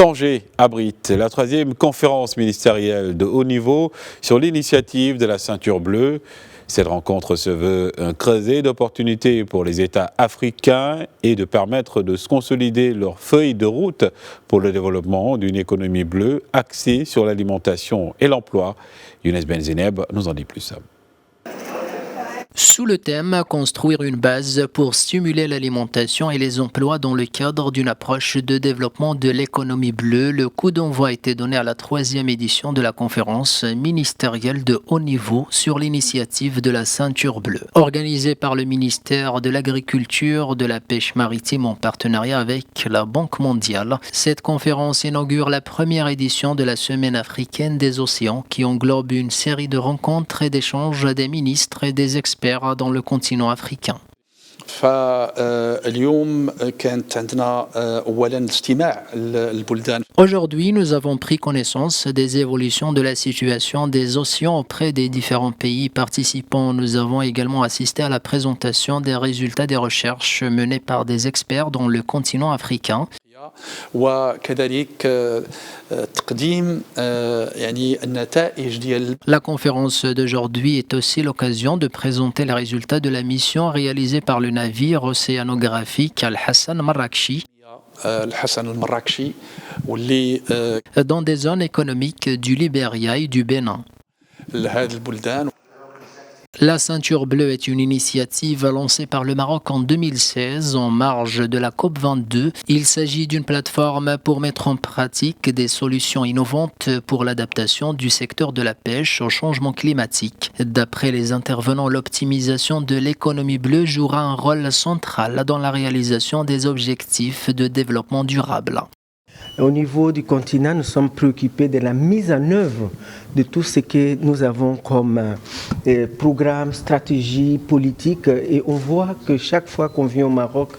Tanger abrite la troisième conférence ministérielle de haut niveau sur l'initiative de la ceinture bleue. Cette rencontre se veut un creuset d'opportunités pour les États africains et de permettre de se consolider leur feuille de route pour le développement d'une économie bleue axée sur l'alimentation et l'emploi. Younes Benzeneb nous en dit plus. Sous le thème « Construire une base pour stimuler l'alimentation et les emplois dans le cadre d'une approche de développement de l'économie bleue », le coup d'envoi a été donné à la troisième édition de la conférence ministérielle de haut niveau sur l'initiative de la ceinture bleue. Organisée par le ministère de l'Agriculture, de la Pêche maritime en partenariat avec la Banque mondiale, cette conférence inaugure la première édition de la Semaine africaine des océans qui englobe une série de rencontres et d'échanges des ministres et des experts dans le continent africain. Aujourd'hui, nous avons pris connaissance des évolutions de la situation des océans auprès des différents pays participants. Nous avons également assisté à la présentation des résultats des recherches menées par des experts dans le continent africain. La conférence d'aujourd'hui est aussi l'occasion de présenter les résultats de la mission réalisée par le navire océanographique Al-Hassan Marrakchi dans des zones économiques du Libéria et du Bénin. La ceinture bleue est une initiative lancée par le Maroc en 2016 en marge de la COP22. Il s'agit d'une plateforme pour mettre en pratique des solutions innovantes pour l'adaptation du secteur de la pêche au changement climatique. D'après les intervenants, l'optimisation de l'économie bleue jouera un rôle central dans la réalisation des objectifs de développement durable. Au niveau du continent, nous sommes préoccupés de la mise en œuvre de tout ce que nous avons comme programme, stratégie, politique. Et on voit que chaque fois qu'on vient au Maroc,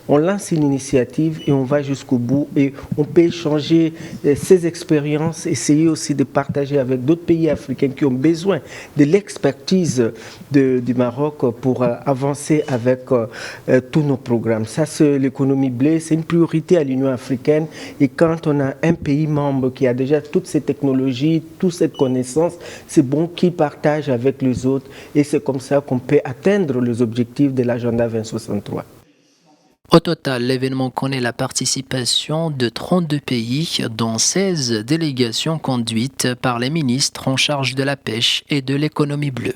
on lance une initiative et on va jusqu'au bout. Et on peut échanger ces expériences, essayer aussi de partager avec d'autres pays africains qui ont besoin de l'expertise du Maroc pour avancer avec tous nos programmes. Ça, c'est l'économie bleue, c'est une priorité à l'Union africaine. Et quand on a un pays membre qui a déjà toutes ces technologies, toute cette connaissance, c'est bon qu'il partage avec les autres et c'est comme ça qu'on peut atteindre les objectifs de l'agenda 2063. Au total, l'événement connaît la participation de 32 pays, dont 16 délégations conduites par les ministres en charge de la pêche et de l'économie bleue.